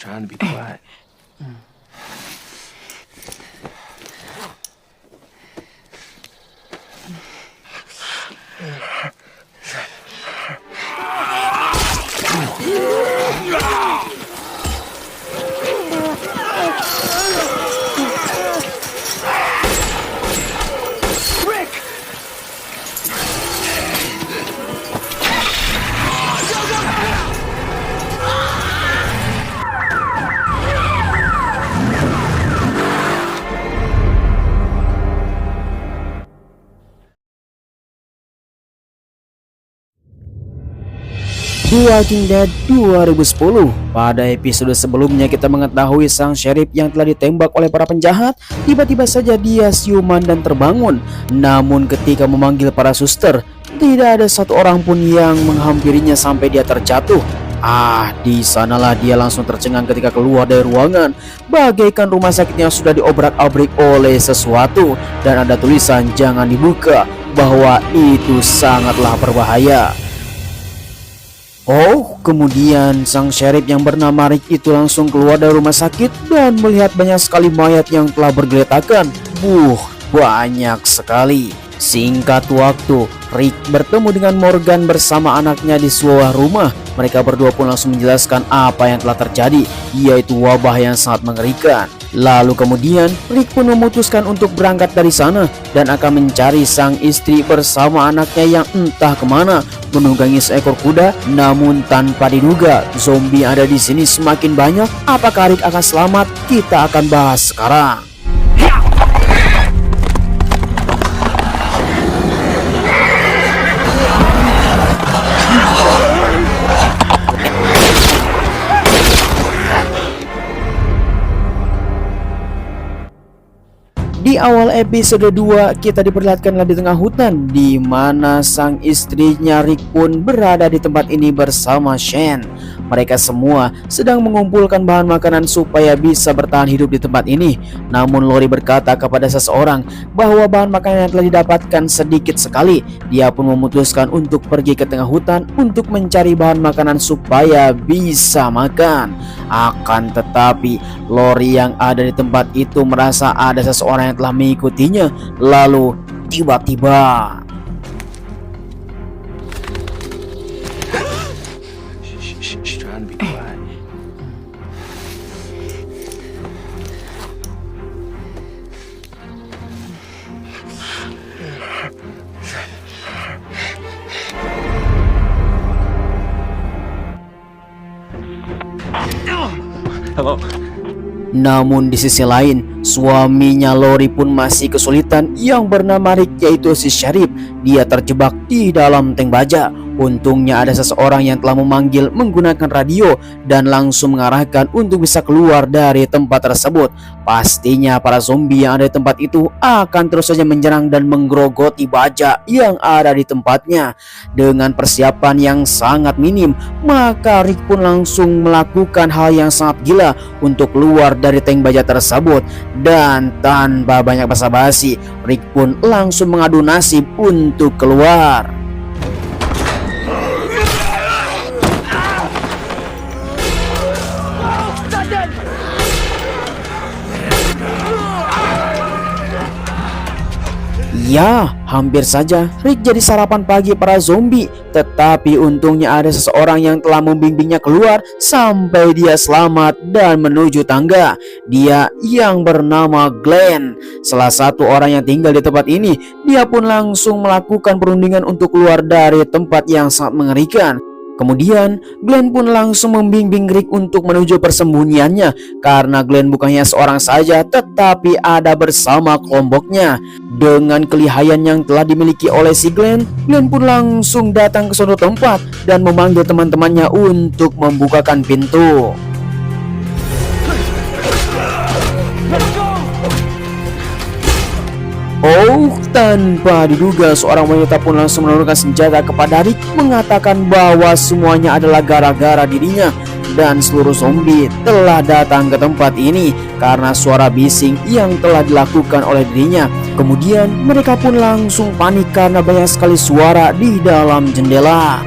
trying to be quiet. The Walking Dead 2010. Pada episode sebelumnya kita mengetahui sang sheriff yang telah ditembak oleh para penjahat tiba-tiba saja dia siuman dan terbangun. Namun ketika memanggil para suster, tidak ada satu orang pun yang menghampirinya sampai dia terjatuh. Di sanalah dia langsung tercengang ketika keluar dari ruangan, bagaikan rumah sakitnya sudah diobrak-abrik oleh sesuatu dan ada tulisan jangan dibuka, bahwa itu sangatlah berbahaya. Kemudian sang sheriff yang bernama Rick itu langsung keluar dari rumah sakit dan melihat banyak sekali mayat yang telah bergeletakan. Banyak sekali. Singkat waktu, Rick bertemu dengan Morgan bersama anaknya di sebuah rumah. Mereka berdua pun langsung menjelaskan apa yang telah terjadi, yaitu wabah yang sangat mengerikan. Lalu kemudian Rick pun memutuskan untuk berangkat dari sana dan akan mencari sang istri bersama anaknya yang entah kemana menunggangi seekor kuda. Namun tanpa diduga, zombie yang ada di sini semakin banyak. Apakah Rick akan selamat? Kita akan bahas sekarang. Di awal episode 2 kita diperlihatkanlah di tengah hutan di mana sang istrinya Rick pun berada di tempat ini bersama Shane. Mereka semua sedang mengumpulkan bahan makanan supaya bisa bertahan hidup di tempat ini. Namun Lori berkata kepada seseorang bahwa bahan makanan yang telah didapatkan sedikit sekali. Dia pun memutuskan untuk pergi ke tengah hutan untuk mencari bahan makanan supaya bisa makan. Akan tetapi Lori yang ada di tempat itu merasa ada seseorang yang telah mengikutinya. Lalu tiba-tiba She's trying to be quiet. Hello. Namun di sisi lain, suaminya Lori pun masih kesulitan yang bernama Rick, yaitu si sheriff. Dia terjebak di dalam tank baja. Untungnya ada seseorang yang telah memanggil menggunakan radio dan langsung mengarahkan untuk bisa keluar dari tempat tersebut. Pastinya para zombie yang ada di tempat itu akan terus saja menyerang dan menggerogoti baja yang ada di tempatnya. Dengan persiapan yang sangat minim, maka Rick pun langsung melakukan hal yang sangat gila untuk keluar dari tank baja tersebut. Dan tanpa banyak basa-basi, Rick pun langsung mengadu nasib untuk keluar. Ya, hampir saja Rick jadi sarapan pagi para zombie. Tetapi untungnya ada seseorang yang telah membimbingnya keluar sampai dia selamat dan menuju tangga. Dia yang bernama Glenn, salah satu orang yang tinggal di tempat ini. Dia pun langsung melakukan perundingan untuk keluar dari tempat yang sangat mengerikan. Kemudian Glenn pun langsung membimbing Rick untuk menuju persembunyiannya, karena Glenn bukannya seorang saja tetapi ada bersama kelompoknya. Dengan kelihayan yang telah dimiliki oleh si Glenn pun langsung datang ke suatu tempat dan memanggil teman-temannya untuk membukakan pintu. Tanpa diduga seorang wanita pun langsung menurunkan senjata kepada Rick, mengatakan bahwa semuanya adalah gara-gara dirinya dan seluruh zombie telah datang ke tempat ini karena suara bising yang telah dilakukan oleh dirinya. Kemudian mereka pun langsung panik karena banyak sekali suara di dalam jendela.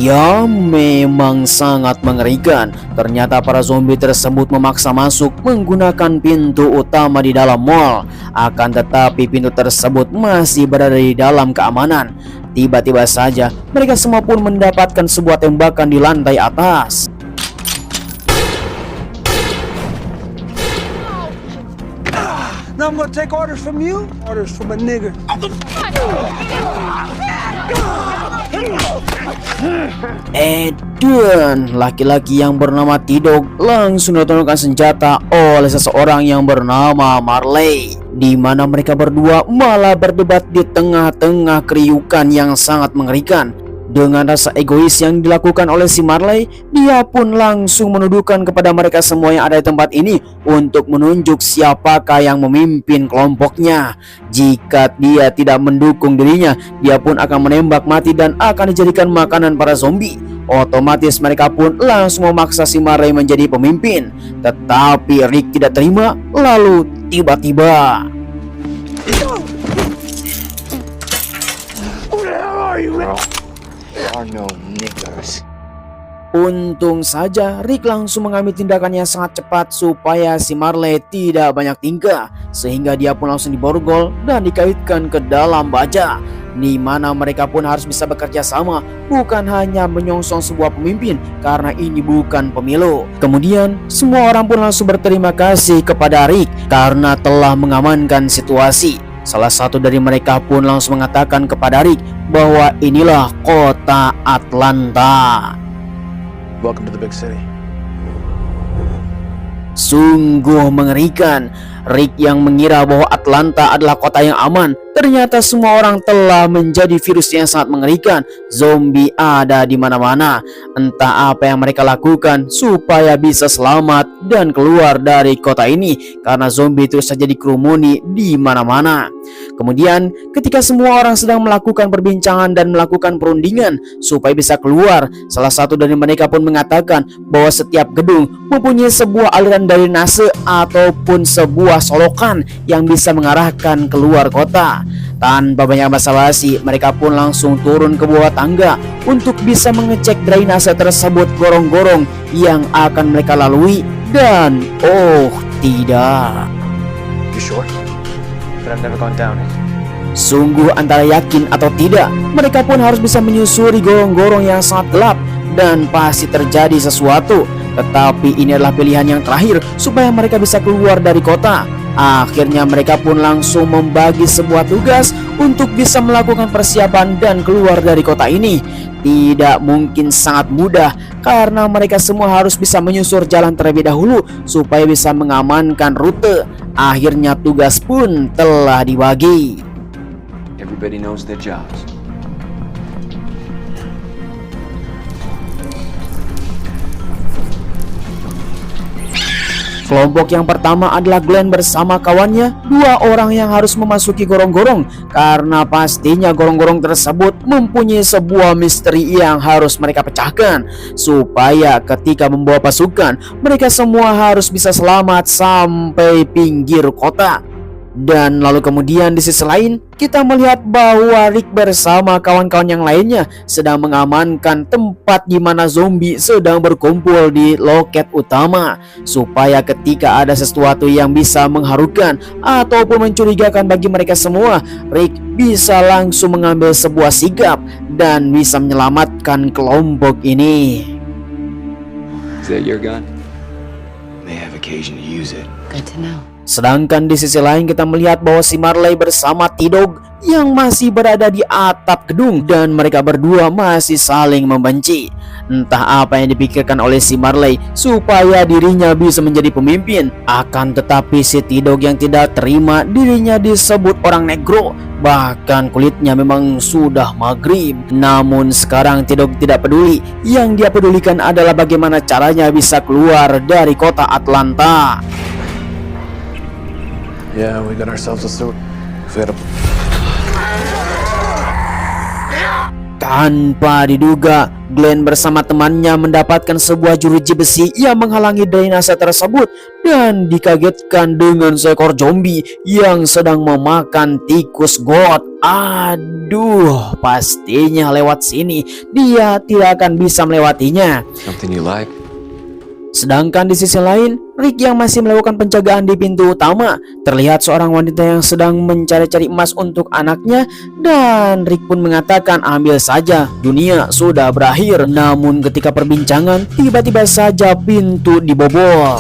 Ya, memang sangat mengerikan. Ternyata para zombie tersebut memaksa masuk menggunakan pintu utama di dalam mall. Akan tetapi pintu tersebut masih berada di dalam keamanan. Tiba-tiba saja mereka semua pun mendapatkan sebuah tembakan di lantai atas. Now I'm gonna take orders from you, orders from a nigger. Dan laki-laki yang bernama Tidog langsung ditundukkan senjata oleh seseorang yang bernama Marley, di mana mereka berdua malah berdebat di tengah-tengah keriukan yang sangat mengerikan. Dengan rasa egois yang dilakukan oleh si Marley, dia pun langsung menuduhkan kepada mereka semua yang ada di tempat ini untuk menunjuk siapakah yang memimpin kelompoknya. Jika dia tidak mendukung dirinya, dia pun akan menembak mati dan akan dijadikan makanan para zombie. Otomatis mereka pun langsung memaksa si Marley menjadi pemimpin. Tetapi Rick tidak terima, lalu tiba-tiba There are no niggers. untung saja Rick langsung mengambil tindakan yang sangat cepat supaya si Marley tidak banyak tingkah, sehingga dia pun langsung diborgol dan dikaitkan ke dalam baja, di mana mereka pun harus bisa bekerja sama, bukan hanya menyongsong sebuah pemimpin karena ini bukan pemilu. Kemudian semua orang pun langsung berterima kasih kepada Rick karena telah mengamankan situasi. Salah satu dari mereka pun langsung mengatakan kepada Rick bahwa inilah kota Atlanta. Welcome to the big city. Sungguh mengerikan. Rick yang mengira bahwa Atlanta adalah kota yang aman, ternyata semua orang telah menjadi virus yang sangat mengerikan. Zombie ada di mana-mana. Entah apa yang mereka lakukan supaya bisa selamat dan keluar dari kota ini, karena zombie terus saja dikerumuni di mana-mana. Kemudian ketika semua orang sedang melakukan perbincangan dan melakukan perundingan supaya bisa keluar, salah satu dari mereka pun mengatakan bahwa setiap gedung mempunyai sebuah aliran drainase ataupun sebuah solokan yang bisa mengarahkan keluar kota. Tanpa banyak basa-basi, mereka pun langsung turun ke bawah tangga untuk bisa mengecek drainase tersebut gorong-gorong yang akan mereka lalui. Dan oh tidak, You sure? But I've never gone down it. sungguh antara yakin atau tidak, mereka pun harus bisa menyusuri gorong-gorong yang sangat gelap dan pasti terjadi sesuatu. Tetapi ini adalah pilihan yang terakhir supaya mereka bisa keluar dari kota. Akhirnya mereka pun langsung membagi sebuah tugas untuk bisa melakukan persiapan dan keluar dari kota ini. Tidak mungkin sangat mudah karena mereka semua harus bisa menyusur jalan terlebih dahulu supaya bisa mengamankan rute. Akhirnya tugas pun telah dibagi. Everybody knows their jobs. Kelompok yang pertama adalah Glenn bersama kawannya, dua orang yang harus memasuki gorong-gorong karena pastinya gorong-gorong tersebut mempunyai sebuah misteri yang harus mereka pecahkan supaya ketika membawa pasukan mereka semua harus bisa selamat sampai pinggir kota. Dan lalu kemudian di sisi lain kita melihat bahwa Rick bersama kawan-kawan yang lainnya sedang mengamankan tempat di mana zombie sedang berkumpul di loket utama supaya ketika ada sesuatu yang bisa mengharukan ataupun mencurigakan bagi mereka semua, Rick bisa langsung mengambil sebuah sigap dan bisa menyelamatkan kelompok ini. Is that your gun? May have occasion to use it. Good to know. Sedangkan di sisi lain kita melihat bahwa si Marley bersama Tidog yang masih berada di atap gedung dan mereka berdua masih saling membenci. Entah apa yang dipikirkan oleh si Marley supaya dirinya bisa menjadi pemimpin. Akan tetapi si Tidog yang tidak terima dirinya disebut orang negro, bahkan kulitnya memang sudah maghrib. Namun sekarang Tidog tidak peduli. Yang dia pedulikan adalah bagaimana caranya bisa keluar dari kota Atlanta. Yeah, we got ourselves a suit. If we had a... Tanpa diduga, Glenn bersama temannya mendapatkan sebuah jeruji besi yang menghalangi drainase tersebut dan dikagetkan dengan seekor zombie yang sedang memakan tikus got. Aduh, pastinya lewat sini dia tidak akan bisa melewatinya. Something you like? Sedangkan di sisi lain, Rick yang masih melakukan penjagaan di pintu utama, terlihat seorang wanita yang sedang mencari-cari emas untuk anaknya, dan Rick pun mengatakan ambil saja, dunia sudah berakhir. Namun ketika perbincangan, tiba-tiba saja pintu dibobol.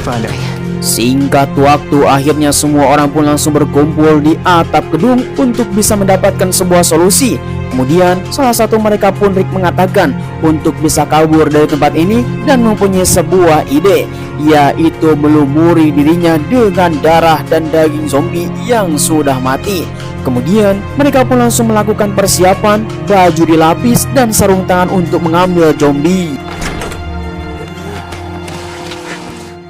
Finally. Singkat waktu, akhirnya semua orang pun langsung berkumpul di atap gedung untuk bisa mendapatkan sebuah solusi. Kemudian salah satu mereka pun Rick mengatakan untuk bisa kabur dari tempat ini dan mempunyai sebuah ide, yaitu melumuri dirinya dengan darah dan daging zombie yang sudah mati. Kemudian mereka pun langsung melakukan persiapan, baju dilapis dan sarung tangan untuk mengambil zombie.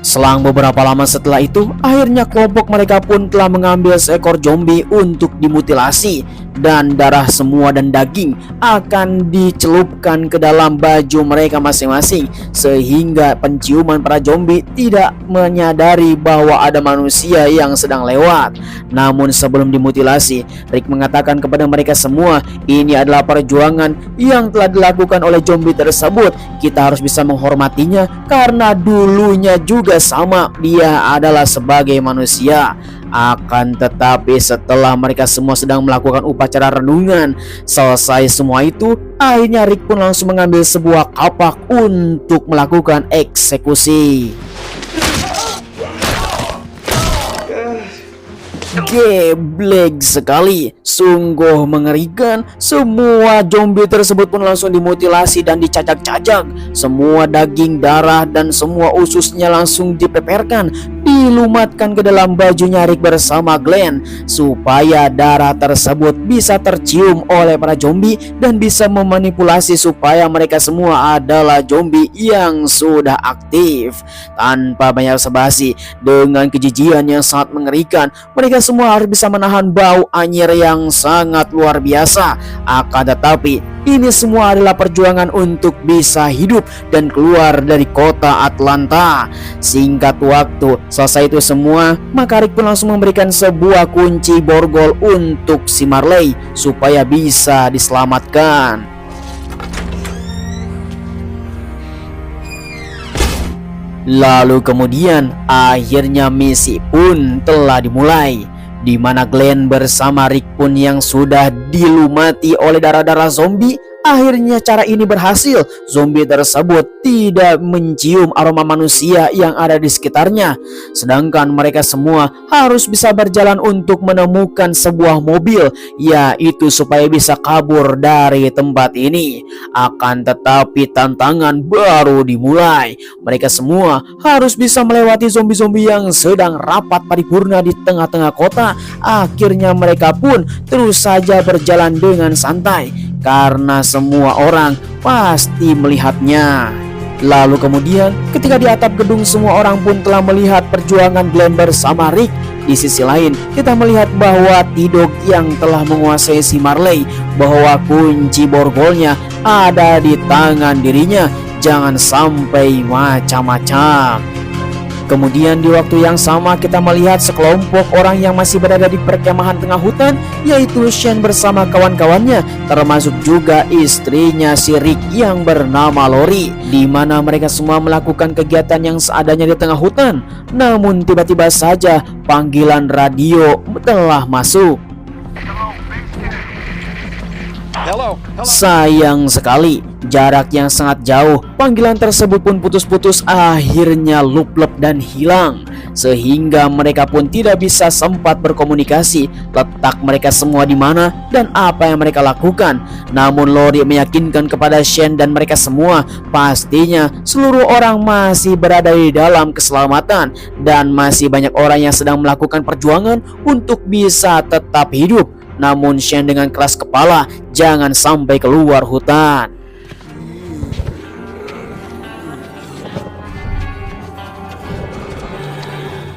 Selang beberapa lama setelah itu, akhirnya kelompok mereka pun telah mengambil seekor zombie untuk dimutilasi, dan darah semua dan daging akan dicelupkan ke dalam baju mereka masing-masing, sehingga penciuman para zombie tidak menyadari bahwa ada manusia yang sedang lewat. Namun sebelum dimutilasi, Rick mengatakan kepada mereka semua, ini adalah perjuangan yang telah dilakukan oleh zombie tersebut. Kita harus bisa menghormatinya karena dulunya juga sama, dia adalah sebagai manusia. Akan tetapi setelah mereka semua sedang melakukan upacara renungan, selesai semua itu, akhirnya Rick pun langsung mengambil sebuah kapak untuk melakukan eksekusi. Geblek sekali, sungguh mengerikan. Semua zombie tersebut pun langsung dimutilasi dan dicacak-cacak. Semua daging, darah, dan semua ususnya langsung dipeperkan, dilumatkan ke dalam bajunya Rick bersama Glenn, supaya darah tersebut bisa tercium oleh para zombie dan bisa memanipulasi supaya mereka semua adalah zombie yang sudah aktif. Tanpa banyak basa-basi, dengan kejijian yang sangat mengerikan, mereka semua harus bisa menahan bau anyir yang sangat luar biasa. Akan tetapi ini semua adalah perjuangan untuk bisa hidup dan keluar dari kota Atlanta. Singkat waktu, selesai itu semua, maka Rick pun langsung memberikan sebuah kunci borgol untuk si Marley supaya bisa diselamatkan. Lalu kemudian akhirnya misi pun telah dimulai, di mana Glenn bersama Rick pun yang sudah dilumati oleh darah-darah zombie. Akhirnya cara ini berhasil. Zombie tersebut tidak mencium aroma manusia yang ada di sekitarnya. Sedangkan mereka semua harus bisa berjalan untuk menemukan sebuah mobil, yaitu supaya bisa kabur dari tempat ini. Akan tetapi tantangan baru dimulai. Mereka semua harus bisa melewati zombie-zombie yang sedang rapat paripurna di tengah-tengah kota. Akhirnya mereka pun terus saja berjalan dengan santai, karena semua orang pasti melihatnya. Lalu kemudian ketika di atap gedung, semua orang pun telah melihat perjuangan Glenn bersama Rick. Di sisi lain, kita melihat bahwa T-Dog yang telah menguasai si Marley, bahwa kunci borgolnya ada di tangan dirinya. Jangan sampai macam-macam. Kemudian di waktu yang sama kita melihat sekelompok orang yang masih berada di perkemahan tengah hutan, yaitu Shane bersama kawan-kawannya, termasuk juga istrinya si Rick yang bernama Lori, di mana mereka semua melakukan kegiatan yang seadanya di tengah hutan. Namun tiba-tiba saja panggilan radio telah masuk. Sayang sekali, jarak yang sangat jauh, panggilan tersebut pun putus-putus, akhirnya lup-lup dan hilang, sehingga mereka pun tidak bisa sempat berkomunikasi letak mereka semua di mana dan apa yang mereka lakukan. Namun Lori meyakinkan kepada Shane dan mereka semua, pastinya seluruh orang masih berada di dalam keselamatan dan masih banyak orang yang sedang melakukan perjuangan untuk bisa tetap hidup. Namun Shane dengan keras kepala, jangan sampai keluar hutan.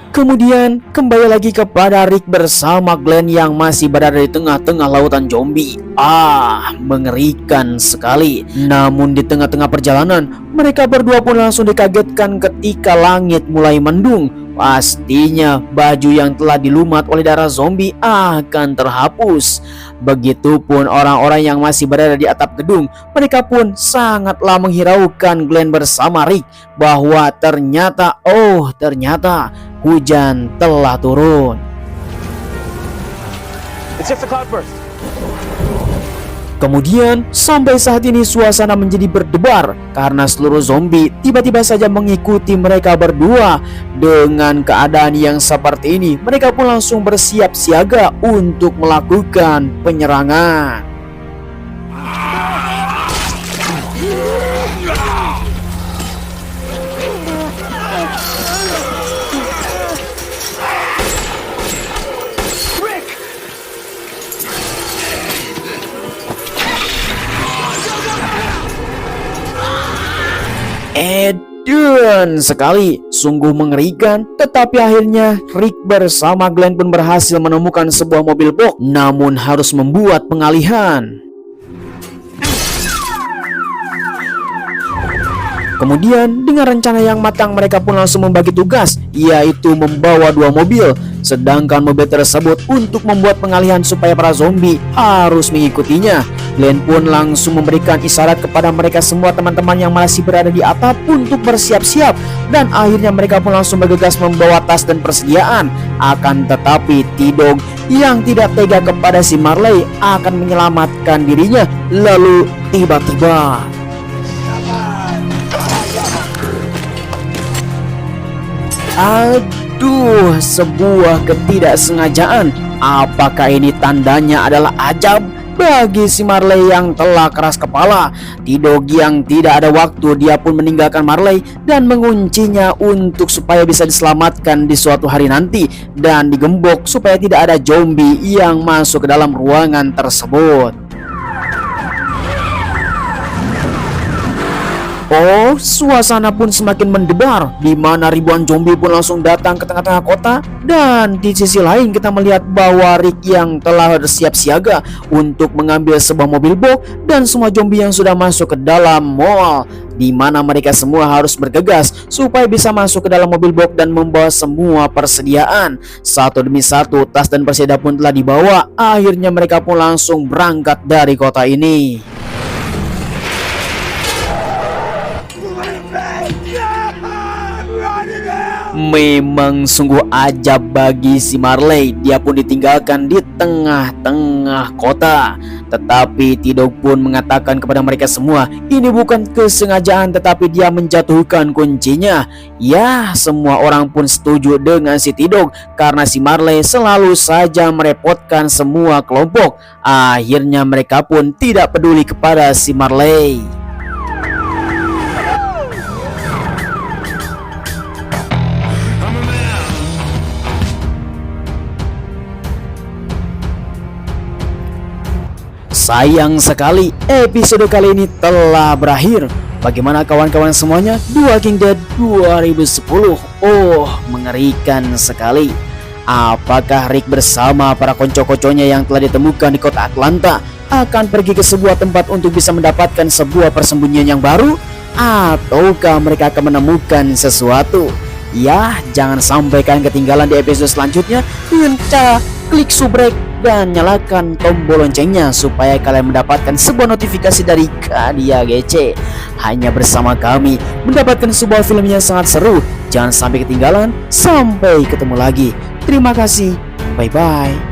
Kemudian kembali lagi kepada Rick bersama Glenn yang masih berada di tengah-tengah lautan zombie. Mengerikan sekali. Namun di tengah-tengah perjalanan, mereka berdua pun langsung dikagetkan ketika langit mulai mendung. Pastinya baju yang telah dilumat oleh darah zombie akan terhapus. Begitupun orang-orang yang masih berada di atap gedung. Mereka pun sangatlah menghiraukan Glenn bersama Rick bahwa ternyata hujan telah turun. It's just a cloudburst. Kemudian sampai saat ini suasana menjadi berdebar karena seluruh zombie tiba-tiba saja mengikuti mereka berdua. Dengan keadaan yang seperti ini, mereka pun langsung bersiap siaga untuk melakukan penyerangan. Edan sekali, sungguh mengerikan. Tetapi akhirnya Rick bersama Glenn pun berhasil menemukan sebuah mobil box, namun harus membuat pengalihan. Kemudian dengan rencana yang matang, mereka pun langsung membagi tugas, yaitu membawa 2 mobil. Sedangkan mobil tersebut untuk membuat pengalihan supaya para zombie harus mengikutinya. Glenn pun langsung memberikan isyarat kepada mereka semua teman-teman yang masih berada di atap untuk bersiap-siap. Dan akhirnya mereka pun langsung bergegas membawa tas dan persediaan. Akan tetapi T-Dog yang tidak tega kepada si Marley akan menyelamatkan dirinya. Lalu tiba-tiba sebuah ketidaksengajaan. Apakah ini tandanya adalah ajab bagi si Marley yang telah keras kepala? T-Dog yang tidak ada waktu, dia pun meninggalkan Marley dan menguncinya untuk supaya bisa diselamatkan di suatu hari nanti dan digembok supaya tidak ada zombie yang masuk ke dalam ruangan tersebut. Suasana pun semakin mendebar, di mana ribuan zombie pun langsung datang ke tengah-tengah kota. Dan di sisi lain kita melihat bahwa Rick yang telah bersiap siaga untuk mengambil sebuah mobil box dan semua zombie yang sudah masuk ke dalam mall, di mana mereka semua harus bergegas supaya bisa masuk ke dalam mobil box dan membawa semua persediaan. Satu demi satu tas dan persediaan pun telah dibawa. Akhirnya mereka pun langsung berangkat dari kota ini. Memang sungguh ajab bagi si Marley. Dia pun ditinggalkan di tengah-tengah kota. Tetapi T-Dog pun mengatakan kepada mereka semua, ini bukan kesengajaan tetapi dia menjatuhkan kuncinya. Ya, semua orang pun setuju dengan si T-Dog karena si Marley selalu saja merepotkan semua kelompok. Akhirnya mereka pun tidak peduli kepada si Marley. Sayang sekali episode kali ini telah berakhir. Bagaimana kawan-kawan semuanya? The Walking Dead 2010. Mengerikan sekali. Apakah Rick bersama para konco-konconya yang telah ditemukan di kota Atlanta akan pergi ke sebuah tempat untuk bisa mendapatkan sebuah persembunyian yang baru? Ataukah mereka akan menemukan sesuatu? Ya, jangan sampai kalian ketinggalan di episode selanjutnya dengan cara klik subrek dan nyalakan tombol loncengnya supaya kalian mendapatkan sebuah notifikasi dari Kadia GC. Hanya bersama kami mendapatkan sebuah film yang sangat seru. Jangan sampai ketinggalan. Sampai ketemu lagi. Terima kasih. Bye-bye.